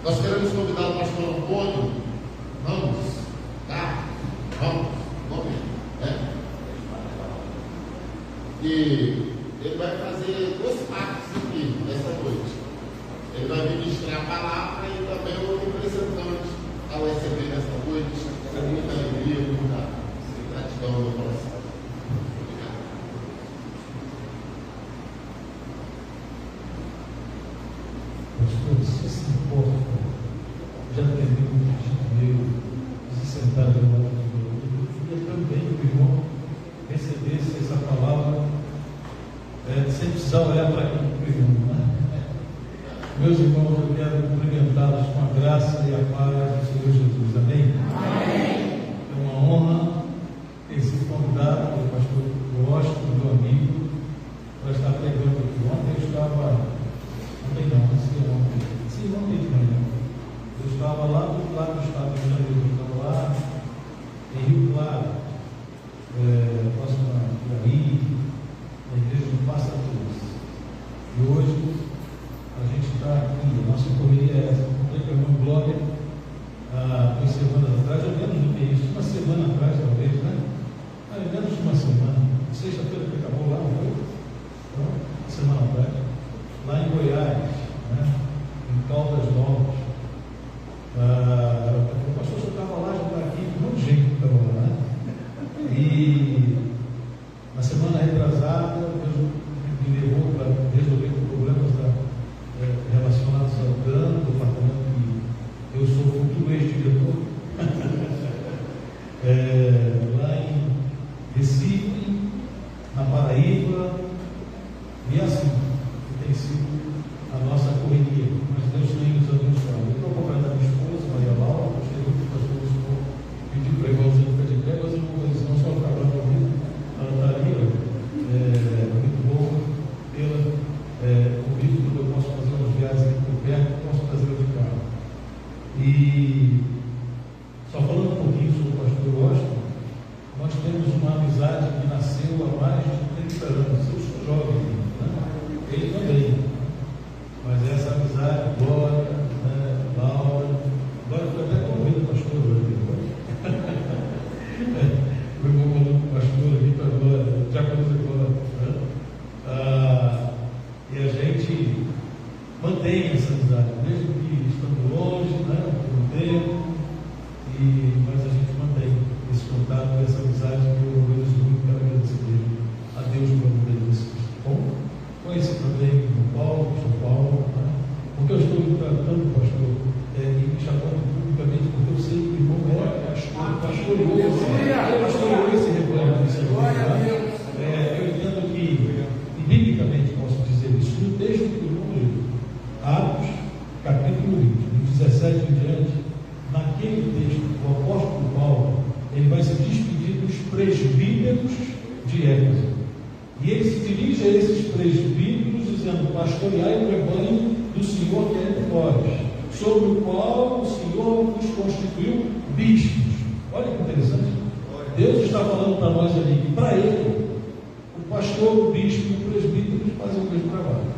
Nós queremos convidar o pastor Antônio Ramos, tá? Ramos, nome, né? E ele vai fazer 2 partes aqui nessa noite. Ele vai ministrar a palavra e também o representante ao receber nessa noite, com muita alegria, muita gratidão no coração. Obrigado. Pastor, se se importa, já terminou o dinheiro, se sentar do lado do meu. Eu queria também que o irmão recebesse essa palavra, sem precisar olhar para aqui para o irmão. Meus irmãos, eu quero cumprimentá-los com a graça e a paz do Senhor Jesus. Amém? Amém. É uma honra ter sido convidado pelo pastor Washington, meu amigo, para estar pregando aqui. Ontem eu estava, ontem de manhã, eu estava lá do lado do estado de Janeiro, eu estava lá em Rio Claro, próximo a Piauí, na igreja do Passa Cruz. E hoje a gente está aqui, a nossa correria é essa. Comprei para o meu blog 2 semanas atrás, ou menos do que isso, 1 semana atrás, talvez, né? Menos de 1 semana. Sexta-feira que acabou lá, não foi? Então, 1 semana atrás, lá em Goiás, né? Em Caldas Novas. O pastor só estava lá, já está aqui, um monte de gente que estava lá, né? E na semana retrasada, Deus me levou para resolver problemas relacionados ao plano do departamento que eu sou futuro ex-diretor, lá em Recife, na Paraíba, e assim que tem sido a nossa correria. Mas Deus tem nos abençoado. Eu estou acompanhando a minha esposa, Maria Laura, gostei muito que o pastor pediu para igual você ficar de pé, mas eu não vou dizer, não só para falar para mim, ela está ali, muito bom pela convite, quando eu posso fazer umas viagens aqui por perto, posso trazer de carro. E só falando um pouquinho sobre o pastor Washington, nós temos uma amizade que nasceu há mais de 30 anos. Eu sou jovem, né? Ele também. Mas essa amizade, Glória, né? Laura, Glória foi até convida pastor hoje. O irmão falou com o pastor ali para Glória, já conhece Glória. E a gente mantém essa amizade, mesmo que estamos longe, né, por um tempo, mas a gente mantém esse contato, essa amizade que eu agradeço muito, quero agradecer a Deus por meio disso. Bom, conheci também o Paulo, São Paulo, né, porque eu estou me tratando, pastor, e me chamando publicamente, porque eu sei que o irmão pastoreou esse rebanho do Senhor. Eu entendo que, biblicamente, posso dizer isso, no texto do livro de Atos, capítulo 20, do 17 em diante, naquele texto, o apóstolo Paulo, ele vai se despedir dos presbíteros de Éfeso. E ele se dirige a esses presbíteros dizendo: pastoreai o rebanho do Senhor que é entre vós, sobre o qual o Senhor vos constituiu bispos. Olha que interessante. Deus está falando para nós ali que para ele, o pastor, o bispo e o presbítero fazem o mesmo trabalho.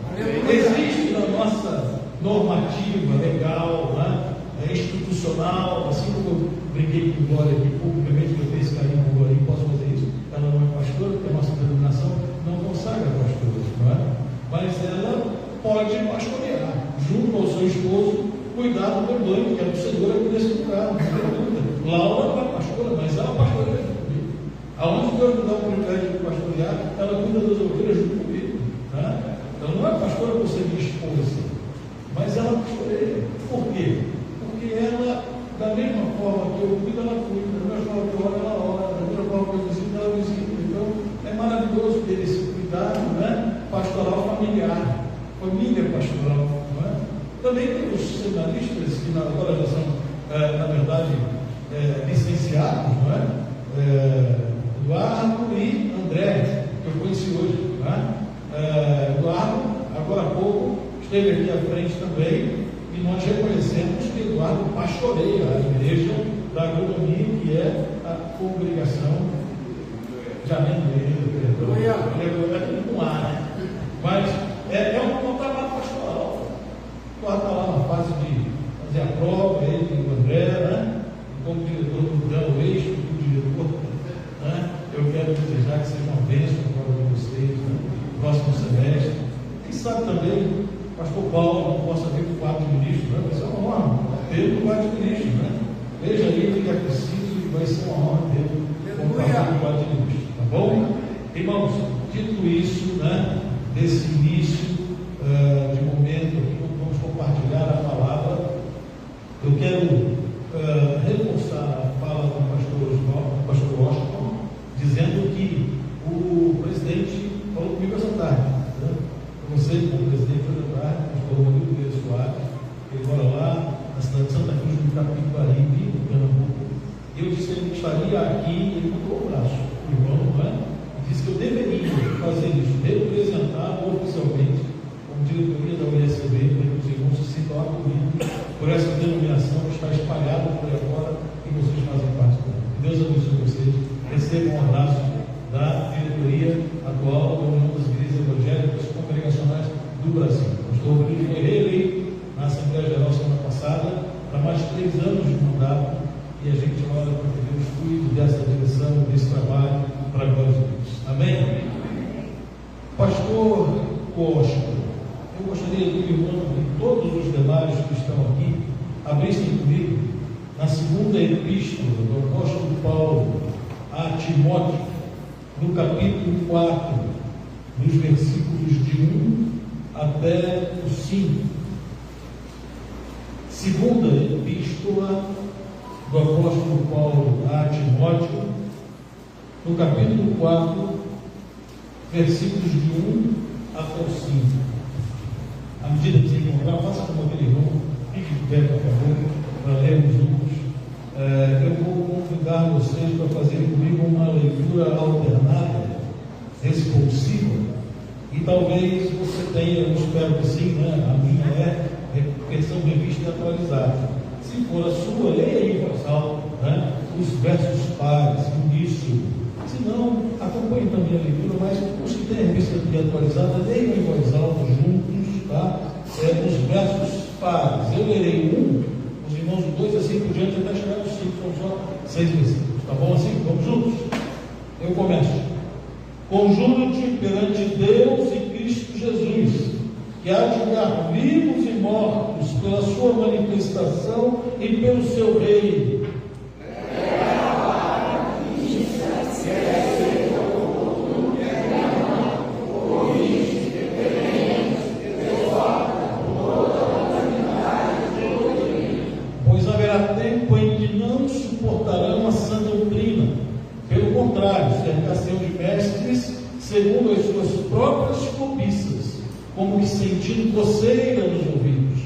Existe na nossa normativa legal, né, institucional, assim como eu brinquei com Glória aqui publicamente, que eu tenho esse carinho com Glória e posso fazer isso. Ela não é pastora, porque a nossa denominação não consagra pastores, não é? Mas ela pode pastorear, junto ao seu esposo, cuidar do rebanho, que é do Senhor aqui nesse lugar. Laura não é pastora, mas ela pastoreia junto comigo. Aonde Deus me dá o privilégio de pastorear, ela cuida das ovelhas junto comigo. Tá? Então não é pastora por ser minha esposa, mas ela pastoreia. Por quê? Porque ela, da mesma forma que eu cuido, ela cuida, da mesma forma que eu oro, ela ora, da mesma forma que eu visito, ela visita. Então é maravilhoso ter esse cuidado, né, pastoral familiar, família pastoral. Não é? Também temos seminaristas que agora já são, na verdade, licenciados, não é? Eduardo e André, que eu conheci hoje. Não é? Eduardo, agora há pouco, esteve aqui à frente também, e nós reconhecemos que Eduardo pastoreia a igreja da agronomia, que é a congregação de Amendoeira. É tudo com A, né? Mas é um trabalho pastoral. Eduardo está lá na fase de fazer pelo quadrilista, né? Veja aí o que é preciso e vai ser uma honra ter como pastor quadrilista, tá bom? Irmãos, dito isso, né? Desse início de momento aqui, vamos compartilhar a palavra. Eu quero reforçar a fala do pastor Washington, dizendo que o presidente falou comigo essa tarde, né? Você, como presidente, foi da tarde, o pastor Rodrigo Vieira Soares, ele mora lá na cidade de Santa Cruz do Capibaribe, no Pernambuco. Eu disse que ele estaria aqui, ele botou o braço, o irmão, né? E disse que eu deveria fazer isso, representar oficialmente como diretoria da USB, para que os irmãos se sintam acolhidos por essa denominação que está espalhada por aí fora e vocês fazem parte dela. Que Deus abençoe vocês, recebam um abraço da diretoria atual da União das Igrejas Evangélicas Congregacionais do Brasil. O pastor Rodrigo foi reeleito na Assembleia Geral semana passada para mais 3 anos de mandato e a gente ora para que Deus cuide dessa direção, desse trabalho para a glória de Deus. Amém? Pastor Costa, eu gostaria que o irmão e todos os demais que estão aqui abrissem comigo na segunda epístola do apóstolo Paulo a Timóteo, no capítulo 4, nos versículos de 1 até o 5. Segunda epístola do apóstolo Paulo a Timóteo, no capítulo 4, versículos de 1 até o 5. À medida que você encontrar, faça como aquele irmão, fique de pé, por favor, para lermos juntos. Eu vou convidar vocês para fazerem comigo uma leitura alternada, responsiva, e talvez você tenha, eu espero que sim, né? A minha é versão revista e atualizada. Se for a sua, leia aí em voz alta, né? Os versos pares, início. Se não, acompanhe também a leitura, mas os que têm a revista atualizada, leiam em voz alta juntos, tá? Os versos pares. Eu lerei os irmãos do 2 assim por diante até chegar no 5, são só 6 versículos. Tá bom assim? Vamos juntos? Eu começo. Conjuro-te perante Deus e Cristo Jesus, que há de julgar vivos e mortos pela sua manifestação e pelo seu reino. Pois haverá tempo em que não suportarão a sã doutrina. Pelo contrário, cercar-se-ão de mestres segundo as suas próprias cobiças, como que sentindo coceira nos ouvidos.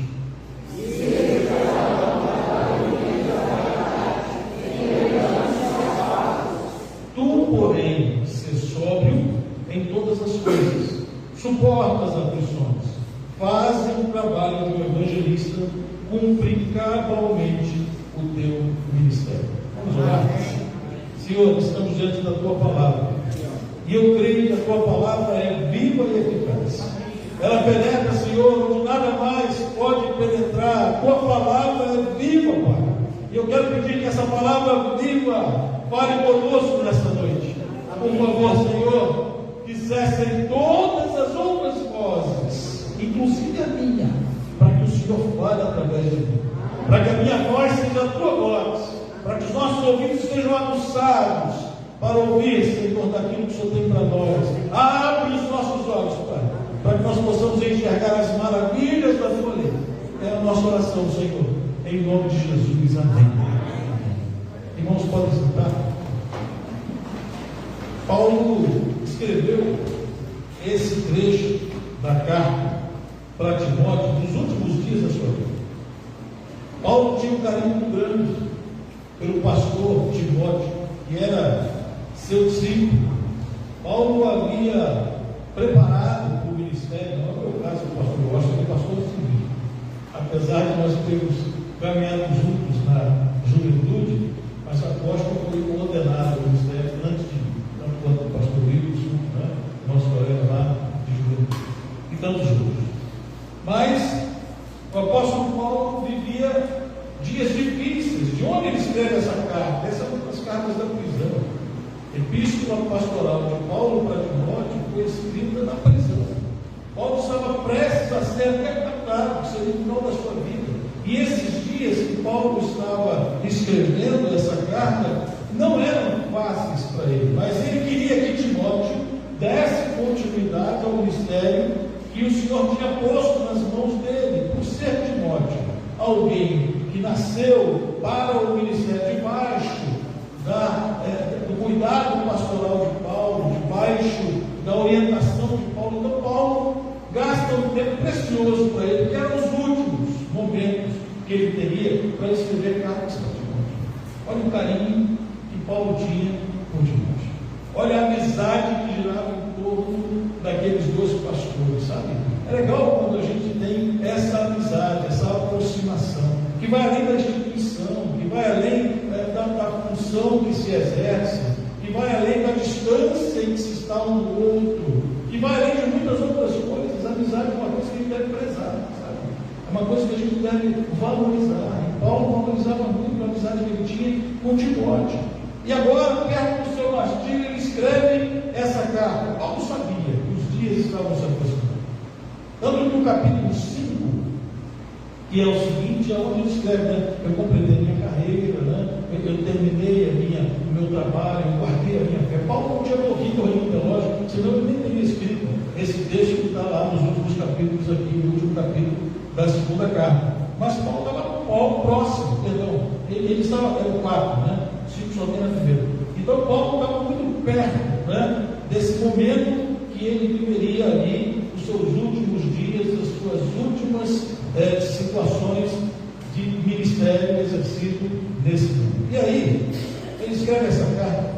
Tu, porém, ser sóbrio em todas as coisas, suporta as aflições, faz o trabalho do evangelista, cumpre cabalmente o teu ministério. Vamos orar. Senhor, estamos diante da tua palavra, e eu creio que a tua palavra é viva e eficaz. Ela penetra, Senhor, onde nada mais pode penetrar. A tua palavra é viva, Pai. E eu quero pedir que essa palavra viva fale conosco nesta noite. Por favor, Senhor, que cessem todas as outras vozes, inclusive a minha, para que o Senhor fale através de mim, para que a minha voz seja a tua voz, para que os nossos ouvidos sejam aguçados para ouvir, Senhor, daquilo que o Senhor tem para nós. Abre os nossos olhos, Pai, para que nós possamos enxergar as maravilhas da tua lei. É a nossa oração, Senhor, em nome de Jesus. Amém. Irmãos, podem sentar. Paulo escreveu esse trecho da carta para Timóteo nos últimos dias da sua vida. Paulo tinha um carinho muito grande pelo pastor Timóteo, que era seu discípulo. Paulo havia preparado para o ministério, não é o caso do pastor Rocha, ele é pastor civil. Apesar de nós termos caminhado juntos na juventude, mas apóstolo foi ordenado ao ministério antes de mim, tanto quanto o pastor Wilson, né, nosso colega lá de juventude, e tantos outros. Mas o apóstolo Paulo vivia dias difíceis. De onde ele escreve essa carta? Essa é uma das cartas da prisão. Epístola pastoral de Paulo para Timóteo foi escrita na prisão. Paulo estava prestes a ser decapitado, que seria o final da sua vida. E esses dias que Paulo estava escrevendo essa carta não eram fáceis para ele, mas ele queria que Timóteo desse continuidade ao ministério que o Senhor tinha posto nas mãos dele, por ser Timóteo alguém que nasceu para o ministério debaixo do cuidado pastoral de Paulo, debaixo da orientação de Paulo. Então Paulo gasta um tempo precioso para ele, que eram os últimos momentos que ele teria para escrever cartas para Timóteo. Olha o carinho que Paulo tinha por Timóteo. Olha a amizade que girava em torno daqueles dois pastores, sabe? É legal quando a gente tem essa amizade, essa aproximação, que vai além da instituição, que vai além da função que se exerce, que vai além da distância em que se está um do outro, que vai além de muitas outras coisas. A amizade é uma coisa que a gente deve prezar, sabe? É uma coisa que a gente deve valorizar. E Paulo valorizava muito a amizade que ele tinha com Timóteo. E agora, perto do seu martírio, ele escreve essa carta. Paulo sabia que os dias estavam se aproximando. Tanto que no capítulo 5, que é o seguinte, é onde ele escreve, né? Eu completei a minha carreira, né? Eu terminei o meu trabalho, eu guardei a minha fé. Paulo não tinha morrido ainda, lógico, senão ele nem teria escrito esse texto que está lá nos últimos capítulos aqui, no último capítulo da segunda carta. Mas Paulo estava próximo, perdão. Ele estava, era o 4, né? 5 só tem na primeira. Então Paulo estava muito perto, né? Desse momento que ele viveria ali os seus últimos dias, as suas últimas situações de ministério exercido nesse mundo. E aí, ele escreve essa carta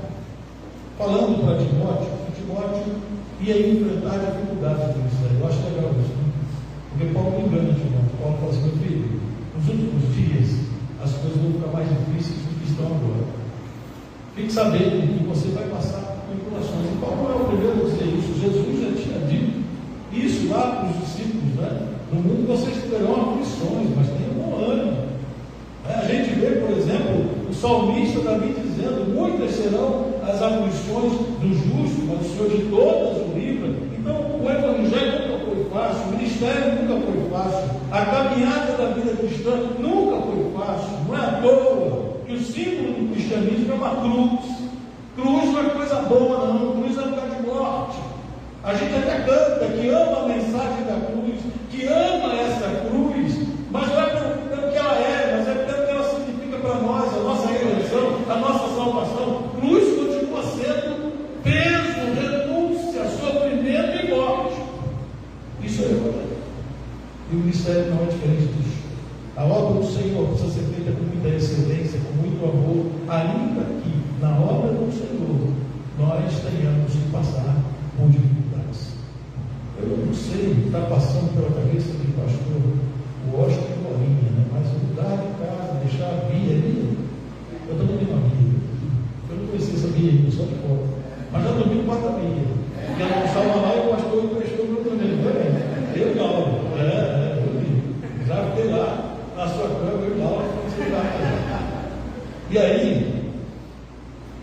falando para Timóteo que Timóteo ia enfrentar dificuldades do ministério. Eu acho legal isso, né? Porque Paulo não engana Timóteo. Paulo fala assim: meu filho, nos últimos dias as coisas vão ficar mais difíceis do que estão agora. Fique sabendo que você vai passar por tribulações. E Paulo não é o primeiro a dizer isso. Jesus já tinha dito isso lá para os discípulos, né? No mundo vocês terão aflições, mas tenham bom ânimo. A gente vê, por exemplo, o salmista Davi dizendo: muitas serão as aflições do justo, mas o Senhor de todas o livra. Então, o evangelho nunca foi fácil, o ministério nunca foi fácil, a caminhada da vida cristã nunca foi fácil. Não é à toa que o símbolo do cristianismo é uma cruz. Cruz não é coisa boa, não. Cruz é lugar de morte. A gente até canta que ama a mensagem da cruz, que ama essa cruz, mas não é pelo que ela é, mas é pelo que ela significa para nós, a nossa redenção, a nossa salvação. Cruz continua sendo peso, renúncia, sofrimento e morte. Isso é o evangelho. E o ministério não é diferente disso. A obra do Senhor precisa ser feita com muita excelência, com muito amor, ainda que na obra do Senhor nós tenhamos que passar por dificuldades. Eu não sei o que está passando pela cabeça de pastor Washington e Bolinha, né? Mas mudar de casa, deixar a Bia ali. Eu também tenho uma Bia. Eu não conhecia essa Bia, só de fora. Mas já dormi com a Bia. Porque ela não estava lá e o pastor emprestou para eu também. Eu não. Eu vi. Já fiquei lá na sua cama, eu lá, e aí,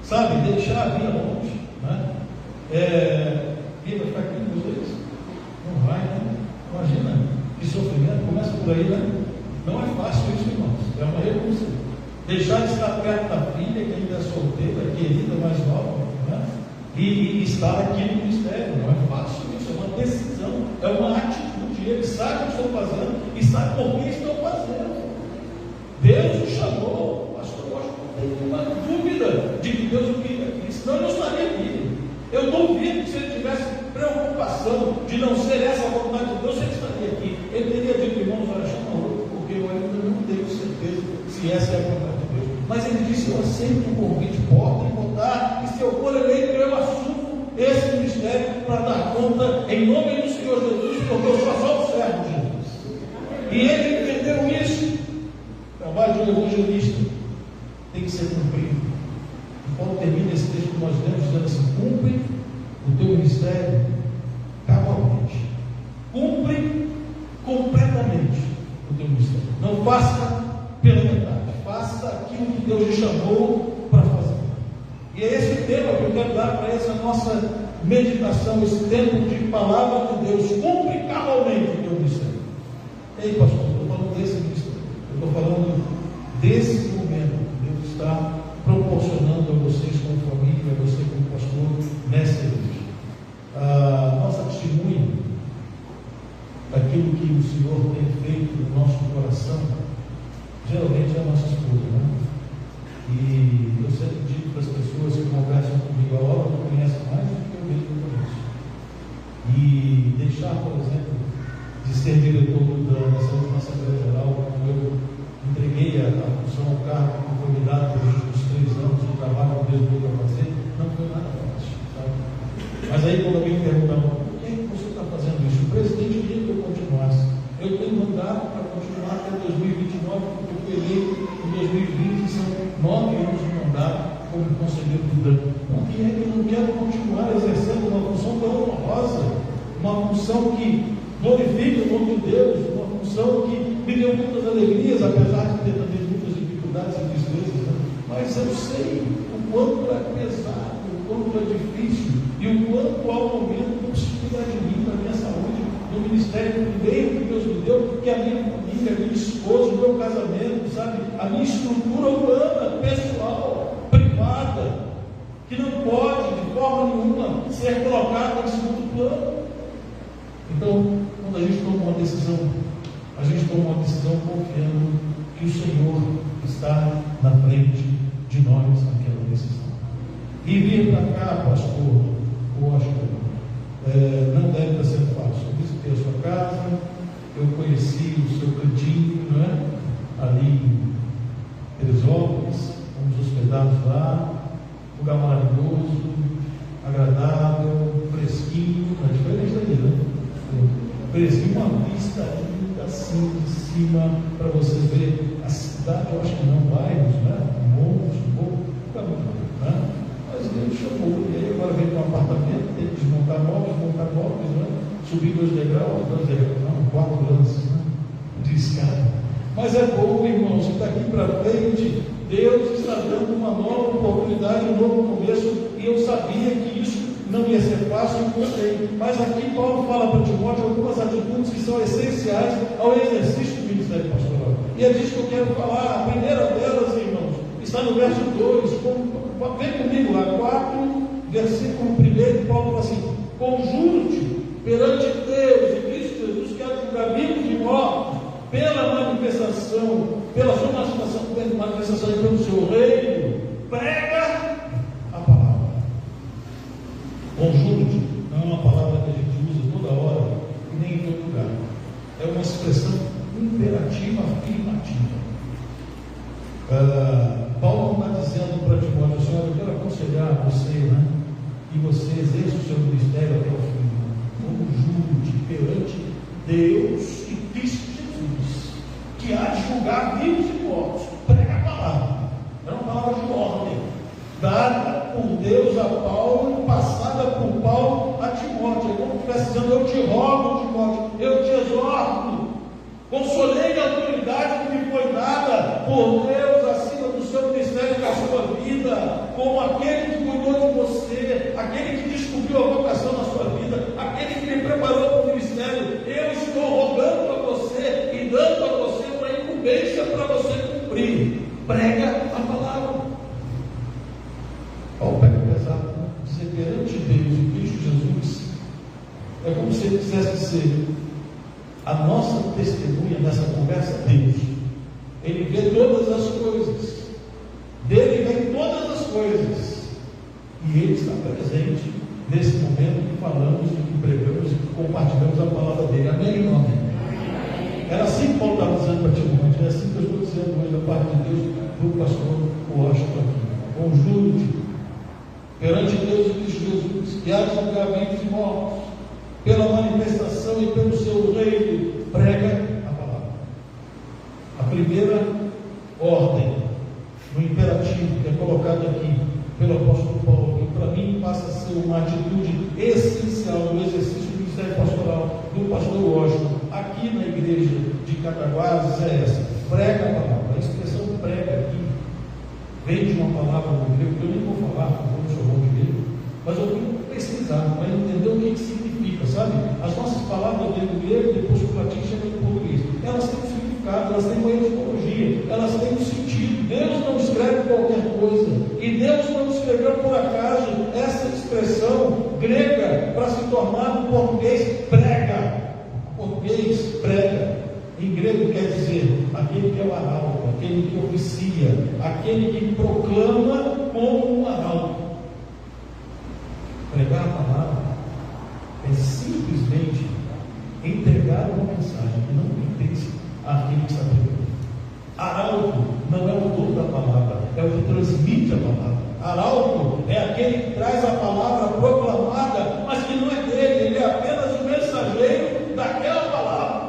sabe, deixar a Bia longe, né? Bia vai ficar aqui com vocês? Não vai, né? Imagina que sofrimento, começa por aí, né? Não é fácil isso, irmãos. É uma renúncia. Deixar de estar perto da filha, que ainda é solteira, querida, mais nova, né? E estar aqui no ministério. Não é fácil isso, é uma decisão, é uma atitude. Eles sabem o que estão fazendo e sabem por que estão fazendo. Deus o chamou, pastor. Eu acho que não tem nenhuma dúvida de que Deus o queria aqui, senão eu não estaria aqui. Eu duvido que se ele tivesse preocupação de não ser essa a vontade de Deus, ele estaria aqui. Ele teria dito: irmãos, olha, chama outro, porque eu ainda não tenho certeza se essa é a vontade de Deus. Mas ele disse: eu aceito o convite, podem votar, e se eu for eleito, eu assumo esse ministério para dar conta em nome do Senhor Jesus, porque eu sou só o servo de Jesus. E ele entendeu isso. O trabalho de um evangelista tem que ser cumprido. E Paulo termina esse texto que nós lemos dizendo assim: cumpre o teu ministério cabalmente, cumpre completamente o teu ministério. Não faça pela metade, faça aquilo que Deus te chamou para fazer. E é esse tema que eu quero dar para essa nossa meditação, esse tempo de palavra de Deus. Cumpre cabalmente o teu ministério. Ei, pastor, eu estou falando desse ministério, eu estou falando desse momento que Deus está proporcionando a vocês como família, a você como pastor, nessa igreja. A nossa testemunha daquilo que o Senhor tem feito no nosso coração, geralmente é a nossa esposa, né? E eu sempre digo para as pessoas que conversam comigo, a hora não conhece mais do que eu mesmo conheço. E deixar, por exemplo, de ser diretor dessa última Assembleia Geral, quando eu entreguei a função ao cargo que foi me dado pelos últimos 3 anos do trabalho que Deus veio a fazer, não foi nada fácil, sabe? Mas aí quando alguém perguntava, por que você está fazendo isso? O presidente queria que eu continuasse. Eu tenho mandato para continuar até 2029, porque eu fui eleito em 2020, são 9 anos de mandato como conselheiro do DAN. Por que é que eu não quero continuar exercendo uma função tão honrosa, uma função que glorifica o nome de Deus, uma função que me deu muitas alegrias, apesar de ter também muitas dificuldades e tristezas, né? Mas eu sei o quanto é pesado, o quanto é difícil e o quanto há um momento que eu preciso cuidar de mim, da minha saúde, do ministério primeiro que Deus me deu, que é a minha família, a minha esposa, o meu casamento, sabe? A minha estrutura humana, pessoal, privada, que não pode de forma nenhuma ser colocada em segundo plano. Então, quando a gente toma uma decisão, a gente toma uma decisão confiando que o Senhor está na frente de nós naquela decisão. E vir para cá, pastor Washington, não deve estar sendo fácil. Eu visitei a sua casa, eu conheci o seu cantinho, não é? Ali em Teresópolis, fomos hospedados lá, lugar maravilhoso, agradável, fresquinho, é diferente daqui, né? Fresquinho, uma vista linda assim de cima, para você ver a cidade, eu acho que não, bairros, né? Morros, fica muito bom, né? Mas Deus chamou, e aí agora vem para um apartamento, tem que desmontar móveis, né? Subir 2 degraus, 4 lances, né? De escada. Mas é bom, irmãos, você está aqui para frente, Deus está dando uma nova oportunidade, um novo começo, e eu sabia que isso não ia ser fácil, eu gostei. Mas aqui Paulo fala para Timóteo algumas atitudes que são essenciais ao exercício do ministério pastoral. E é disso que eu quero falar. A primeira delas, irmãos, está no verso 2. Vem comigo lá, 4, versículo 1, Paulo fala assim: conjuro-te perante Deus e Cristo Jesus, que há de julgar vivos e mortos, pela manifestação, pela sua manifestação e pelo seu reino, prega a palavra. Conjuro-te não é uma palavra que a gente usa toda hora e nem em todo lugar. É uma expressão imperativa, afirmativa. Paulo está dizendo para Timóteo: Senhor, eu quero aconselhar você, né? Que você exerça o seu ministério até o fim. Conjuro-te perante Deus e Cristo Jesus, que há de julgar vivos e mortos. Prega a palavra. É uma palavra de ordem, dada por Deus a Paulo, passada por Paulo a Timóteo. É como se estivesse dizendo: eu te rogo, Timóteo, eu te exorto, consolei a autoridade que me foi dada por Deus acima do seu ministério e da sua vida, como aquele que cuidou de você, aquele que descobriu a vocação na sua vida, aquele que me preparou para o ministério. Eu estou rogando a você e dando a você uma incumbência para você cumprir. Prega a palavra. Olha o pega pesado, né? Dizer perante Deus e Cristo Jesus é como se ele quisesse dizer: a nossa testemunha nessa conversa é Deus. Ele vê todas as coisas, dele vem todas as coisas, e ele está presente nesse momento que falamos, que pregamos e que compartilhamos a palavra dele. Amém, irmão? Era assim que Paulo estava dizendo para Timóteo, é assim que eu estou dizendo hoje da parte de Deus para o pastor Washington aqui. Conjuro-te perante Deus e Cristo Jesus, que há de julgar vivos e mortos, pela manifestação e pelo seu reino, prega a palavra. A primeira ordem, no imperativo que é colocado aqui pelo apóstolo Paulo, que para mim passa a ser uma atitude essencial no exercício do ministério pastoral do pastor Washington, aqui na igreja de Cataguases, é essa: prega a palavra. A expressão prega aqui vem de uma palavra no grego que eu nem vou falar, porque eu não sou bom de grego, mas eu fui pesquisar para entender o que significa, sabe? As nossas palavras vêm do grego, depois o latim chega em português. Elas têm um significado, elas têm uma etimologia, elas têm um sentido. escreveu por acaso essa expressão grega para se tornar no português prega. Português prega, em grego quer dizer aquele que é o arauto, aquele que oficia, aquele que proclama como um arauto. Pregar a palavra é simplesmente entregar uma mensagem que não pertence àquele que está pregando. Arauto não é o dono da palavra, é o que transmite a palavra. Arauto é aquele que traz a palavra proclamada, mas que não é dele, ele é apenas o mensageiro daquela palavra.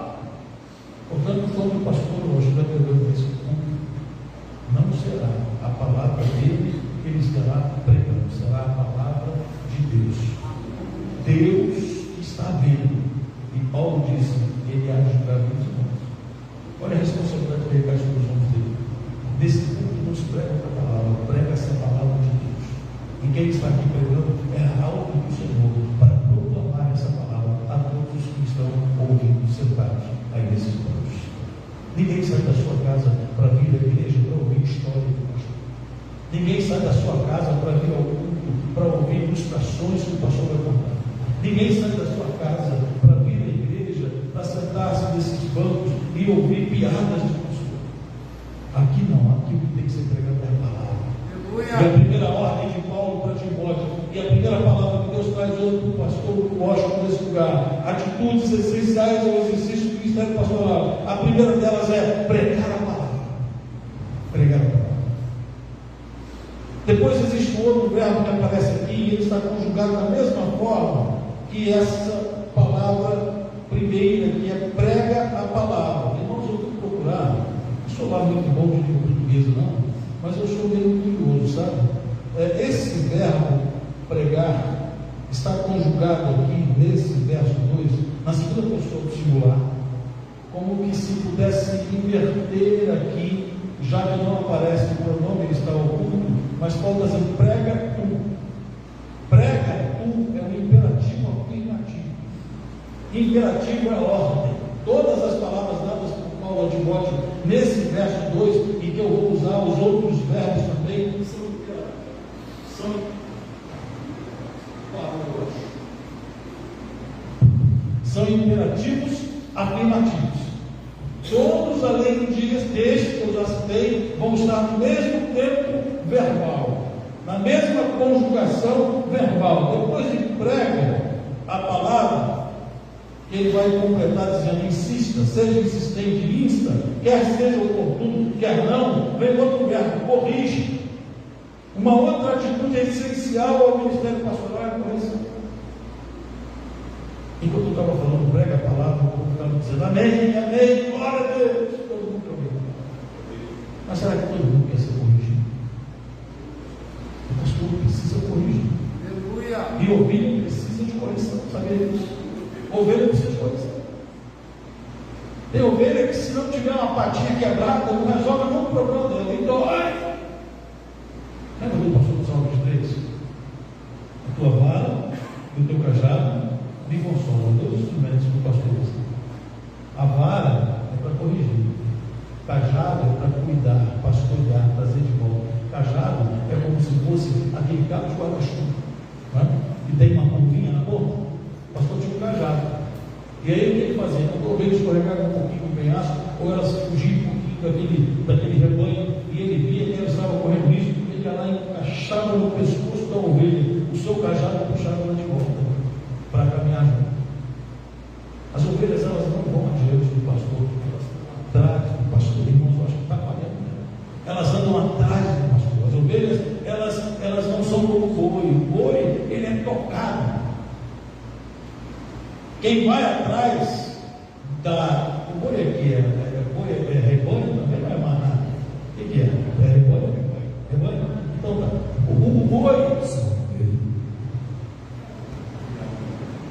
Portanto, quando o pastor hoje está pregando esse culto, não será a palavra dele que ele estará pregando, será a palavra de Deus. Deus está vendo, e Paulo disse, ele há de julgar os irmãos. Olha a responsabilidade que ele faz sobre os homens dele. Nesse culto não se prega outra palavra, prega-se a palavra de Deus. E quem está aqui pregando é a alma do Senhor, para proclamar essa palavra a todos os que estão ouvindo, sentados aí nesses bancos. Ninguém sai da sua casa para vir à igreja para ouvir história do pastor. Ninguém sai da sua casa para vir ao culto para ouvir ilustrações que o pastor vai contar. Ninguém sai da sua casa para vir à igreja para sentar-se nesses bancos e ouvir piadas de pastor. Aqui não, aqui o que tem que ser pregado é a palavra. E a primeira ordem de Paulo para Timóteo, e a primeira palavra que Deus traz hoje para o pastor Washington nesse lugar, atitudes essenciais ao exercício do ministério pastoral. A primeira delas é pregar a palavra. Pregar a palavra. Depois existe um outro verbo que aparece aqui, e ele está conjugado da mesma forma que essa palavra primeira, que é prega a palavra. Irmãos, eu vou procurar, não sou lá muito bom de língua portuguesa não, mas eu sou meio curioso, sabe? Esse verbo pregar está conjugado aqui nesse verso 2, na segunda pessoa do singular, como que se pudesse inverter aqui, já que não aparece o pronome, ele está oculto, mas Paulo está dizendo, prega tu. Prega tu é um imperativo afirmativo. Imperativo é ordem. Todas as palavras dadas por Paulo a Timóteo nesse verso 2, e que eu vou usar os outros verbos também, são imperativos afirmativos. Todos, além deste que eu já citei, vão estar no mesmo tempo verbal, na mesma conjugação verbal. Depois de prega a palavra, ele vai completar dizendo, insista, seja insistente, insta, quer seja oportuno, quer não, vem outro verbo, corrige. Uma outra atitude essencial ao ministério pastoral é a correção. Enquanto eu estava falando, prega a palavra, o povo estava dizendo, amém, amém, glória a Deus. Todo mundo ouviu. Mas será que todo mundo quer ser corrigido? O pastor precisa corrigir. E ovelha precisa de correção, sabia disso? Ovelha precisa de correção. Tem ovelha que, se não tiver uma patinha quebrada, não resolve nenhum problema dela. E dói. Lembra do pastor do Salmo 3? A tua vara e o teu cajado me consolam, dois instrumentos do pastor. A vara é para corrigir, cajado é para cuidar, pastorear, trazer de volta. Cajado é como se fosse aquele cabo de guarda-chuva, e tem uma curvinha na ponta. O pastor tinha um cajado, e aí o que ele fazia? Quando a ovelha escorregava um pouquinho no penhasco, ou ela se fugia um pouquinho daquele rebanho, e ele via que ela estava correndo risco, ele ia lá e encaixava no pescoço da ovelha o seu cajado e puxava ela de volta para caminhar junto. As ovelhas, elas não vão adiante do pastor, elas estão atrás do pastor. Irmãos, eu acho que está falhando. Elas andam atrás do pastor. As ovelhas, elas não são como o boi. O boi, ele é tocado. Quem vai atrás o boi aqui é rebanho, também não é maná. O que é? É rebanho? Rebanho? Então tá. O boi,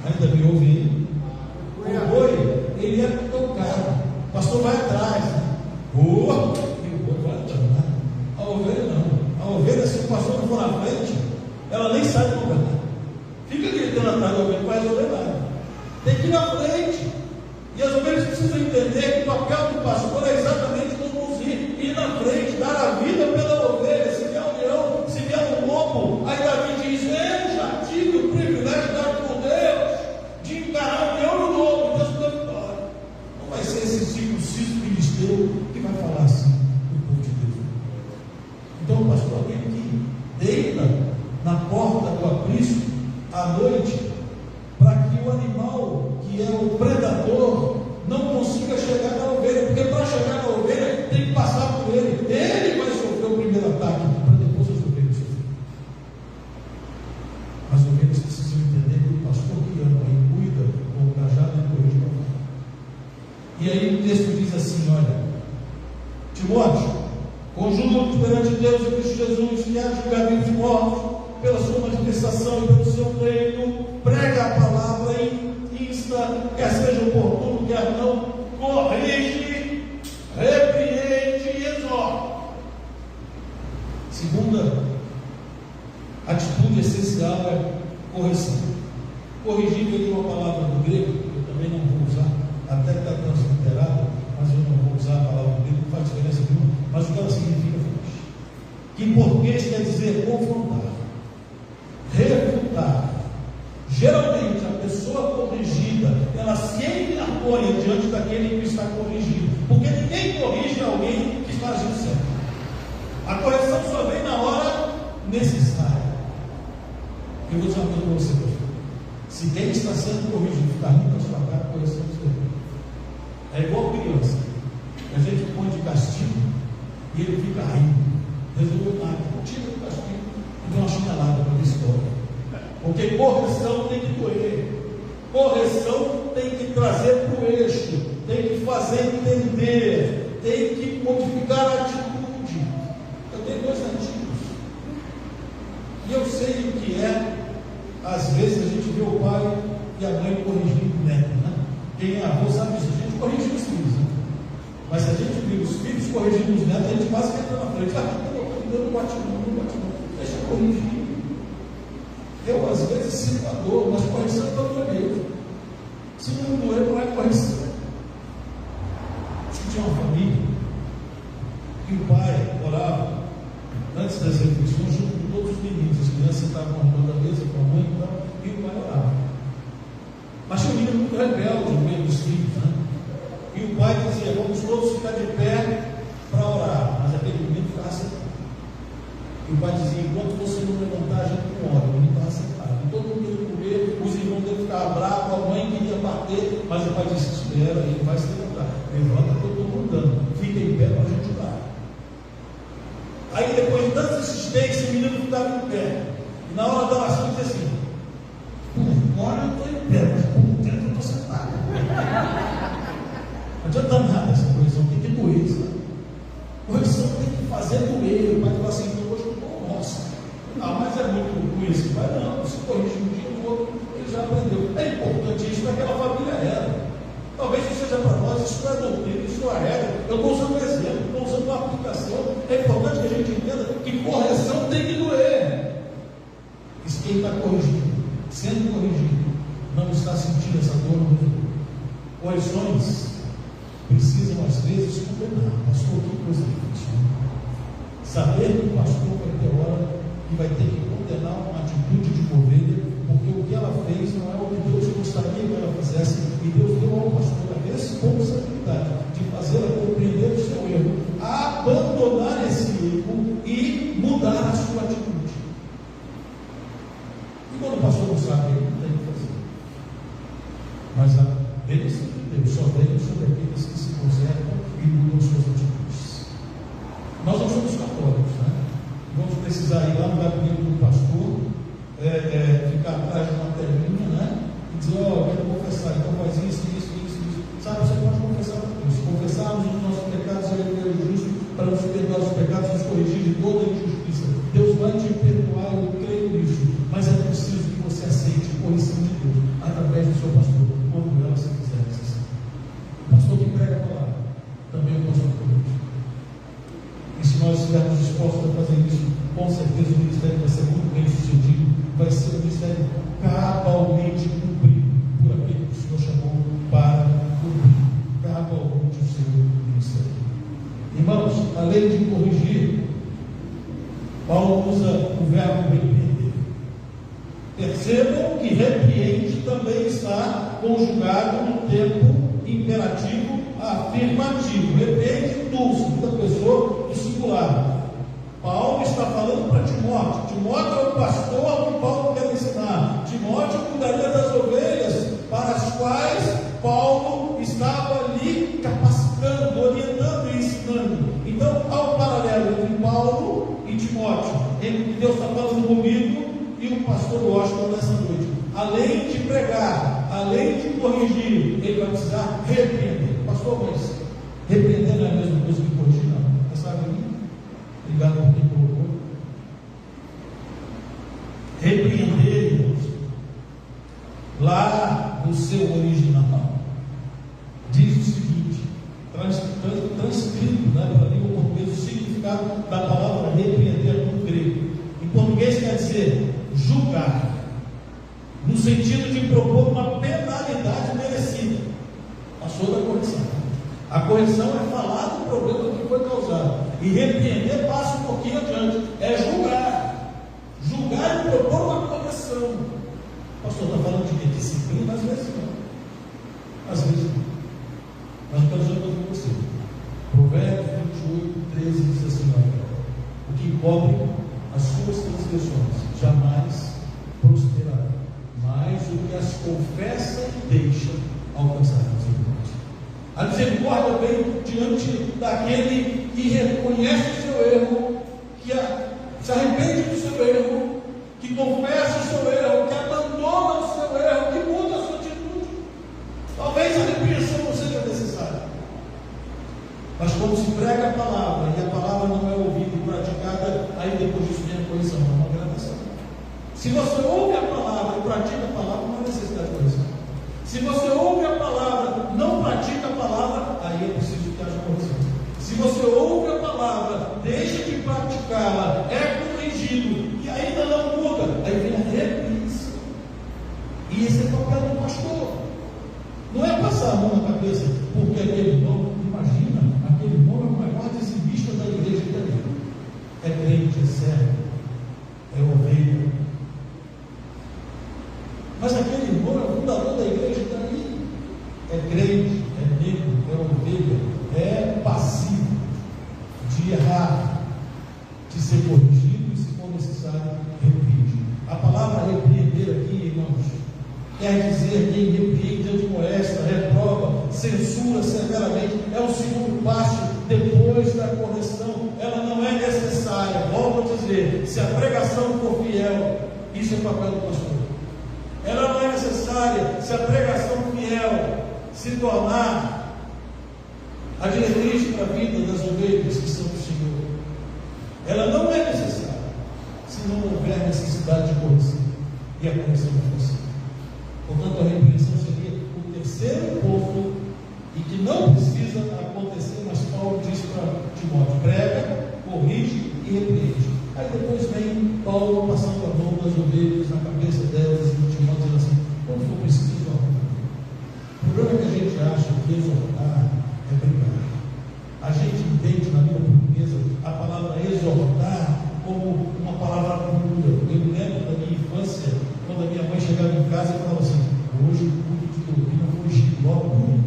ainda me ouvi. O boi, ele é tocado. O pastor vai atrás. E o boi vai atrás. A ovelha não. A ovelha, se o pastor não for na frente, ela nem sai do lugar. Fica gritando atrás da ovelha, não vai resolver nada. Tem que ir na frente. E as ovelhas precisam entender que o papel Conjuro perante Deus e Cristo Jesus, que há julgado vivos e mortos, pela sua manifestação e pelo seu reino, prega a palavra e insta, quer seja oportuno, quer não, corrige, repreende e exorta. Segunda atitude essencial é correção. Corrigir veio uma palavra do grego, eu também não vou usar, até que está transliterada, mas eu não vou usar a palavra do grego, não faz diferença nenhuma, mas o que ela significa foi que em português quer dizer confrontar, refutar. Geralmente a pessoa corrigida, ela se envergonha diante daquele que está corrigido, porque ninguém corrige alguém que está agindo certo. A correção só vem na hora necessária. Eu vou dizer uma coisa para você, pastor. Se quem está sendo corrigido está rindo na sua cara, a correção é igual criança. A gente põe de castigo e ele fica rindo. Resolveu nada. Tira do castigo e dá uma chinelada para a história. Porque correção tem que doer. Correção tem que trazer para o eixo. Tem que fazer entender. Tem que modificar a atitude. Eu tenho dois antigos. E eu sei o que é. Às vezes a gente vê o pai e a mãe corrigindo o neto, né? Quem é avô sabe disso. A gente corrige os filhos, né? Mas se a gente vê os filhos corrigindo os netos, a gente quase que entra na frente. Não bate não. Deixa eu corrigir. Eu às vezes sinto a dor, mas correção é todo mesmo. Se não doer, não é correção. Acho que tinha uma família e o pai orava antes das refeições junto com todos os meninos. As crianças estavam ao redor da mesa com a mãe e tal, e o pai orava. Mas tinha um menino muito rebelde no meio dos filhos, né? E o pai dizia: vamos todos ficar de pé para orar. Mas aquele menino ficava sentado. E o pai dizia: enquanto você não levantar, a gente não ora. O menino estava sentado. E todo mundo queria comer, os irmãos dele ficavam bravos, a mãe queria bater, mas o pai disse: espera, ele vai se levantar. Levanta que eu estou mandando. Fica em pé para a gente orar. Aí depois de tanta insistência, o menino ficava em pé. E na hora da oração ele dizia assim: agora eu estou em pé, mas por dentro eu estou sentado. Não adianta nada essa correção, tem que doer, sabe? Correção tem que fazer doer. O pai fala assim: então hoje eu estou, nossa. Mas é muito ruim esse pai. Não, se corrige um dia ou outro, ele já aprendeu. É importante isso para aquela família era. Talvez isso seja para nós, isso não é doutrina, isso não é regra. Eu estou usando um exemplo, estou usando uma aplicação. É importante que a gente entenda que correção tem que doer. E se quem está corrigindo, sendo corrigido, não está sentindo essa dor no mundo. Correções precisam às vezes condenar. Pastor, que coisa difícil. Saber que o pastor vai ter hora e vai ter que condenar uma atitude de uma ovelha, porque o que ela fez não é o que Deus gostaria que ela fizesse, e Deus deu ao pastor a responsabilidade de fazê-la compreender o seu erro, abandonar esse erro e mudar a sua atitude. E quando o pastor não sabe, ele não tem o que fazer. Mas a bênção de Deus só vem sobre aqueles que se conservam e mudam suas atitudes. Nós não somos católicos, né? Vamos precisar ir lá no gabinete do pastor, ficar atrás de uma terminha, né? E dizer: ó, eu quero confessar, então faz isso. Sabe, você pode confessar tudo. Se confessarmos os nossos pecados, ele é justo para nos perdoar os pecados e nos corrigir de toda a injustiça. Deus vai te perdoar, eu creio nisso. Mas é preciso que você aceite a correção de Deus através do seu pastor, quando ela se fizer necessária. O pastor que prega a palavra também é o pastor corrige. E se nós estivermos dispostos a fazer isso, com certeza o ministério vai ser muito bem sucedido. Vai ser um ministério cabalmente cumprido por aquele que o Senhor chamou para cumprir. Cabalmente o seu ministério. Irmãos, além de corrigir, Paulo usa o verbo repreender. Percebam que repreende também está conjugado no tempo imperativo afirmativo. Repreende tu, segunda pessoa do singular. Paulo está falando para Timóteo. Timóteo é o pastor que Paulo quer ensinar. Timóteo cuidaria das ovelhas para as quais Paulo estava ali capacitando, orientando e ensinando. Então, há um paralelo entre Paulo e Timóteo, entre o que Deus está falando comigo e o pastor Washington nessa noite. Além de pregar, além de corrigir, ele vai precisar repreender. Pastor, mas repreender não é a mesma coisa que corrigir, não. Você sabe mim? Obrigado por quem colocou. Repreender, irmãos, lá no seu original, diz o seguinte, transcrito, para a língua portuguesa, o significado da palavra repreender no grego. Em português quer dizer julgar, no sentido de propor uma penalidade merecida. Passou da correção. A correção é falar do problema que foi causado. E repreender passa um pouquinho adiante. É julgar. Julgar e propor uma correção. O pastor está falando de disciplina? Às vezes não. Às vezes não. Mas eu quero dizer uma coisa para você. Provérbios 28, 13 diz assim: o que encobre as suas transgressões jamais prosperará, mas o que as confessa e deixa alcançará a misericórdia. A misericórdia vem diante daquele que reconhece o seu erro, que se arrepende do seu erro, que confessa o seu erro, que abandona o seu erro, que muda a sua atitude. Talvez a repreensão não seja necessária, mas quando se prega a palavra e a palavra não é ouvida e praticada, aí depois disso vem a correção, não é uma gradação. Se você ouve a palavra e pratica a palavra, não há necessidade de correção. Se você ouve a palavra, não pratica a palavra, aí é preciso que haja correção. Se você ouve a palavra, deixa de praticá-la, é corrigido e ainda não muda, aí vem a repreensão. E esse é o papel do pastor. Não é passar a mão na cabeça, porque aquele irmão, imagina, aquele irmão é o maior dizimista da igreja italiana. É crente, é servo, é ovelha. Mas aquele irmão é o fundador da igreja, está aí. É crente, é negro, é ovelha, é passivo de errar, de ser corrigido e, se for necessário, repreende. A palavra repreender aqui, irmãos, quer dizer quem repreende, admoesta, reprova, censura severamente. É o segundo passo depois da correção. Ela não é necessária. Volto a dizer, se a pregação for fiel, isso é papel do pastor. Ela não é necessária se a pregação fiel se tornar a diretriz para a vida das ovelhas que são do Senhor. Ela não é necessária se não houver necessidade de correção, e a correção não for assim. Portanto, a repreensão seria o terceiro ponto, e que não precisa acontecer, mas Paulo diz para Timóteo: prega, corrige e repreende. Aí depois vem Paulo passando a mão das ovelhas na cabeça delas e Timóteo dizendo assim: quando for preciso, exortar. O problema é que a gente acha que exortar é brigar. A gente entende na língua portuguesa a palavra exortar como uma palavra dura. Eu me lembro da minha infância, quando a minha mãe chegava em casa e falava assim: hoje o culto de doutrina foi logo ruim.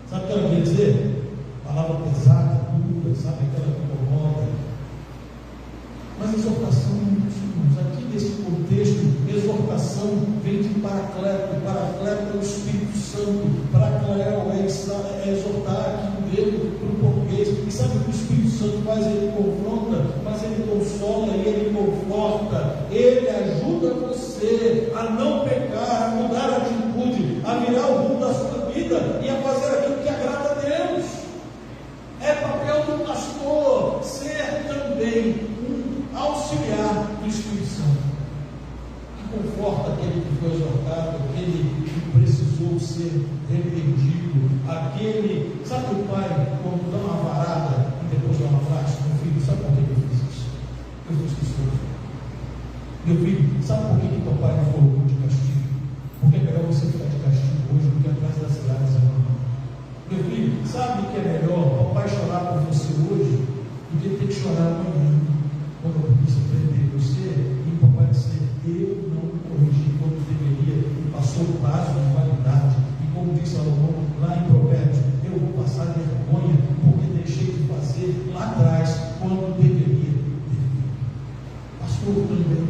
Sabe o que ela quer dizer? Palavra pesada, dura, sabe aquela que incomoda. Mas exortação, aqui nesse contexto, exortação vem de paracleto. Paracleto é o Espírito Santo. Paracleo é exortar aqui no grego para o português. E sabe o que o Espírito Santo faz? Ele confronta, mas ele consola e ele conforta. Ele ajuda você a não pecar, a mudar a atitude, a virar o rumo da sua vida e a fazer aquilo que agrada a Deus. É papel do pastor ser também auxiliar do Espírito Santo, que conforta aquele que foi exortado, aquele que precisou ser repreendido, aquele, sabe o pai, quando dá uma varada e depois dá uma frase no filho, sabe por que eu fiz isso? Eu fiz isso. Meu filho, sabe por que teu pai não colocou de castigo? Porque é melhor você ficar de castigo hoje do que atrás das cidades amanhã. Meu filho, sabe o que é melhor? O pai chorar por você hoje do que ter que chorar amanhã. Quando a polícia prender você, e o papai dizer: eu não corrigi quando deveria, e passou o prazo de validade. E como disse Salomão lá em Provérbios: eu vou passar vergonha porque deixei de fazer lá atrás quando deveria ter. Pastor também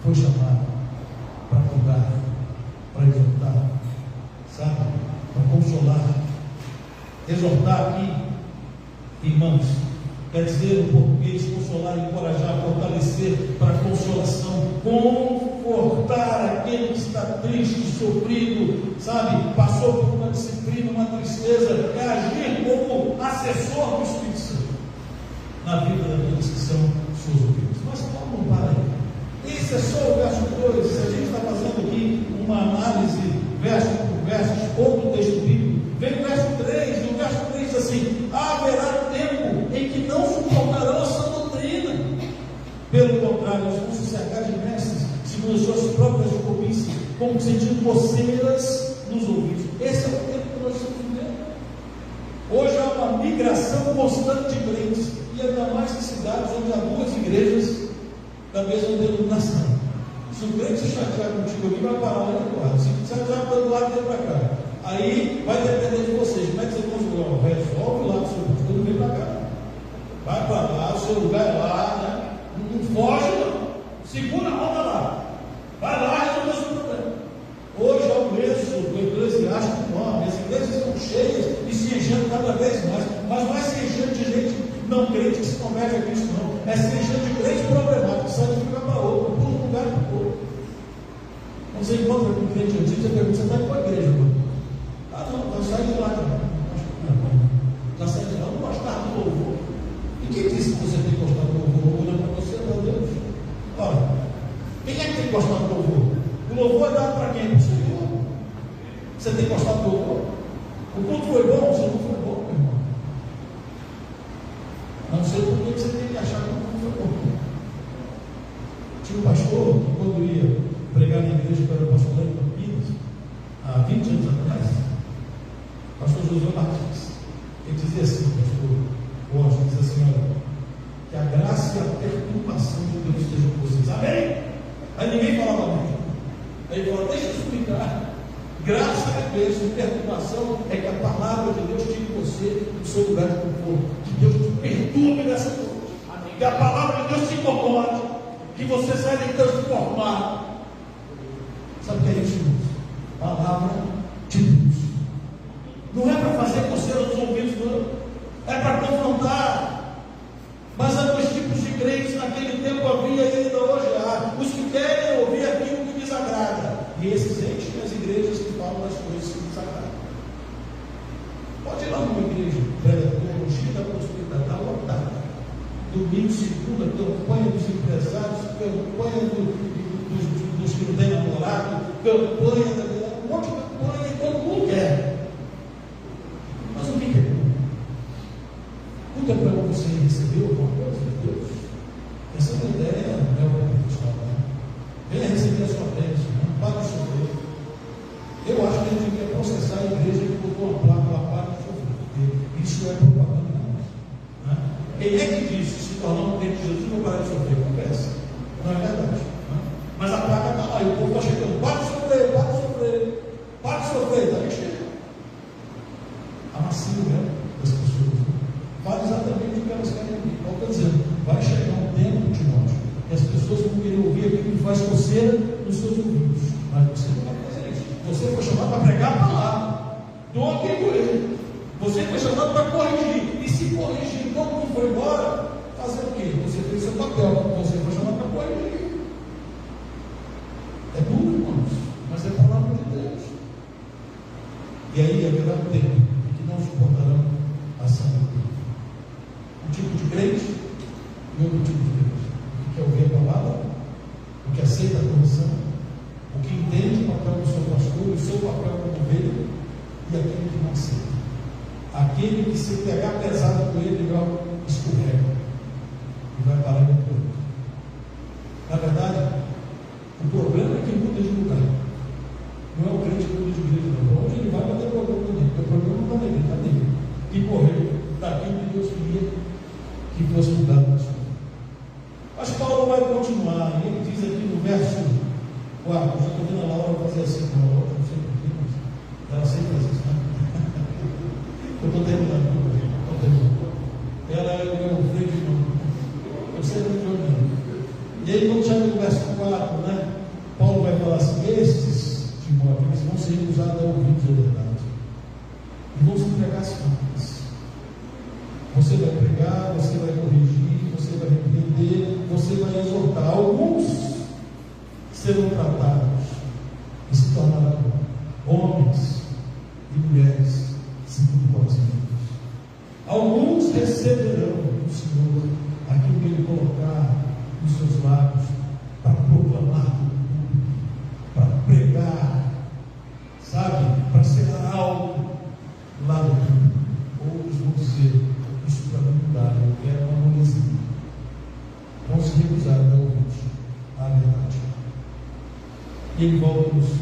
foi chamado para cuidar, para exortar, sabe? Para consolar. Exortar aqui, irmãos, quer dizer no português consolar, encorajar, fortalecer para consolação, confortar aquele que está triste, sofrido, sabe, passou por uma disciplina, uma tristeza, é agir como assessor do Espírito Santo na vida daqueles que suas ovelhas. Mas Paulo não para aí. Esse é só o verso 2. Se a gente está fazendo aqui uma análise verso por verso, outro texto bíblico, vem o verso 3, e o verso 3 diz assim: haverá tempo em que não suportarão a sã doutrina. Pelo contrário, eles vão se cercar de mestres, segundo as suas próprias cobiças, como sentindo coceiras nos ouvidos. Esse é o tempo que nós estamos vivendo. Hoje há uma migração constante de crentes, e ainda mais em cidades onde há duas igrejas da mesma denominação. Se o crente se chatear contigo aqui, vai parar lá do lado. Se chatear para do lado, vem para cá. Aí vai depender de vocês. Como é que vocês vão jogar? Resolve lá do seu pastor, não vem para cá. Vai para lá, o seu lugar é lá, né? Não foge, não. Segura a onda lá. Vai lá e resolve o seu problema. Hoje é o preço do eclesiástico enorme. As igrejas estão cheias e se enchendo cada vez mais. Mas não é se enchendo de gente não crente que se converte a Cristo, não. É se enchendo de crente problemático, sai de ficar para outro, para um lugar para o outro. Quando você encontra com um crente antigo, você pergunta: você está em qual igreja, mano? Ah, não, eu saí de lá também. Já saí de lá, não gostava do louvor. E quem disse que você tem que gostar do louvor? O louvor não é para você, meu Deus. Ora, quem é que tem que gostar do louvor? O louvor é dado para quem? Para o Senhor. Você tem que gostar do louvor? O culto foi bom, você não foi bom, meu irmão. Não sei por que você tem que achar que não foi bom. Tinha um pastor que, quando ia pregar na igreja que era pastor em Campinas, há 20 anos atrás, pastor José Martins, ele dizia assim: pastor Washington, dizia assim: olha, que a graça e a perturbação de Deus estejam com vocês. Amém? Aí ninguém falava amém. Aí ele falou: deixa eu explicar. Graça é bênção, e perturbação é que a palavra de Deus tire você do seu lugar de conforto. Que Deus te perturbe nessa noite. Que a palavra de Deus te incomode. Que você saia de transformado. Sabe o que é isso, irmãos? Palavra de Deus. Não é para fazer coceira nos ouvidos, não. É para confrontar. Mas há dois tipos de crentes. Naquele tempo havia e ainda hoje há: os que querem ouvir aquilo que desagrada, e esses enchem as igrejas que falam das coisas que desagradam. Pode ir lá numa igreja, teologia da prosperidade, está lotada. Domingo, segunda, campanha dos empresários, campanha dos que não têm namorado, campanha, um monte de campanha, e todo mundo quer. Mas o que é? Tudo é para você receber alguma coisa de Deus? Essa é a ideia, não é o pentecostal, né? Venha receber a sua bênção, não para de sofrer. Eu acho que a gente quer processar a igreja que botou uma placa lá para de sofrer, porque isso é propaganda, né? Quem é que disse: se tornar um crente de Jesus, não parar de sofrer? Conversa. Não é verdade, né? Mas a placa está lá e o povo está chegando: para de sofrer, para de sofrer, para de sofrer, está mexendo. A macio, né, das pessoas, né? Fala exatamente o que elas querem ouvir. Paulo está dizendo: vai chegar um tempo, Timóteo, que as pessoas vão querer ouvir aquilo que faz coceira nos seus ouvidos. Mas você não vai fazer isso. Você foi chamado para pregar a palavra. Doa quem doer. Você foi chamado para corrigir. E se corrigir, todo mundo foi embora, fazer o quê? Você fez seu papel. Você foi chamado para corrigir. É duro, irmãos, mas é a palavra de Deus. E aí haverá um tempo que não suportarão a sã doutrina. Um tipo de crente e outro tipo de crente. O que quer ouvir a palavra, o que aceita a correção, o que entende o papel do seu pastor, o seu papel como ovelha, e aquele que não aceita. Aquele que, se pegar pesado com ele, igual escorrega e vai parar no corpo. Na verdade, o problema é que muda de lugar. Não é o crente que muda de igreja, não. Para onde ele vai ter problema também. O problema não está nele, está nele. E correu daquilo que Deus queria que fosse mudado na sua vida. Mas Paulo vai continuar. Ele diz aqui no verso 4. Já estou vendo a Laura fazer assim com a Laura, não sei porquê, mas ela sempre faz isso, né? Eu estou terminando. Ela é o meu freio de mão. Eu sempre estou olhando. E aí, quando chega no verso 4, né? Paulo vai falar assim: esses, Timóteo, eles vão ser usados a ouvidos da verdade. E vão se entregar às faltas. Você vai pregar, você vai corrigir, você vai repreender, você vai exortar. Alguns serão tratados e se tornarão homens e mulheres segundo o coração de Deus. Alguns receberão do Senhor aquilo que Ele colocar nos seus lábios para proclamar tudo, para pregar, sabe, para ser algo lá no mundo. Outros vão dizer, isso para mim não dá, eu quero uma molezinha. Vão se recusar a dar ouvidos à verdade. E ele volta no 5,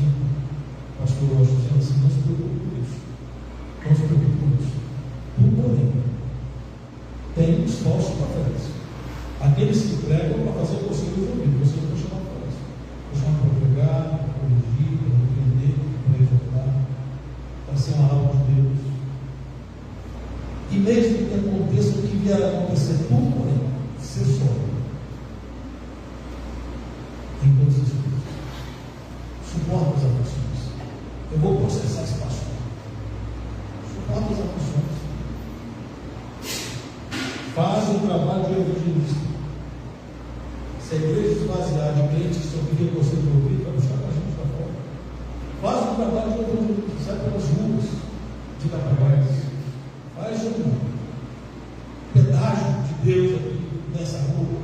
pastor Rocha, dizendo assim, não se preocupe com isso. Não se preocupe com isso. Tu, porém, tem os falsos profetas. Aqueles que pregam para fazer você ouvir. Você não foi chamado para isso. Foi chamado para pregar, para corrigir, para repreender, para exortar, para ser uma alma de Deus. E mesmo que aconteça o que vier a acontecer, tu, porém, ser sóbrio em todas as coisas. Suporta as aflições. Eu vou processar esse pastor. Suporta as aflições. Faz um trabalho de evangelista. Se a igreja esvaziar de crentes que só queria você de ouvido, vai buscar para a gente lá fora. Faz um trabalho de evangelista. Sai pelas ruas de Capanóis. Faz um pedágio de Deus aqui nessa rua.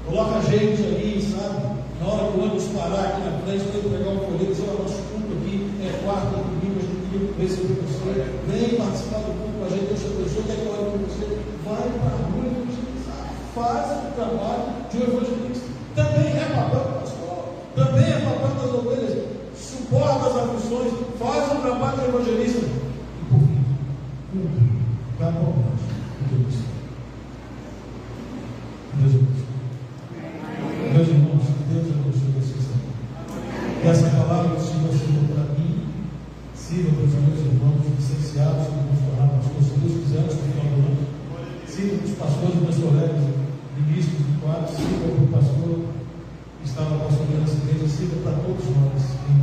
Coloca gente ali, sabe? Na hora que o ônibus parar aqui na frente, tem que pegar um folheto e dizer: olha, nosso culto aqui é quarta, domingo, a gente queria receber você. Vem participar do culto com a gente, Deus te abençoe, quer que eu ore com você. Vai para a rua evangelizar. Faz o trabalho de um evangelista. Também é papel do pastor, também é papel das ovelhas. Suporta as aflições, faz o trabalho de evangelista. E por fim, cumpre cabalmente o que Deus quer. Deus abençoe. Meus irmãos, Deus abençoe vocês também. Que essa palavra do Senhor seja para mim, sirva para os meus irmãos licenciados que vão se tornar pastores, se Deus quiser, antes do final do ano. Sirva para os pastores, meus colegas, ministros de quadros, sirva para o pastor que estava pastoreando essa igreja, sirva para todos nós, em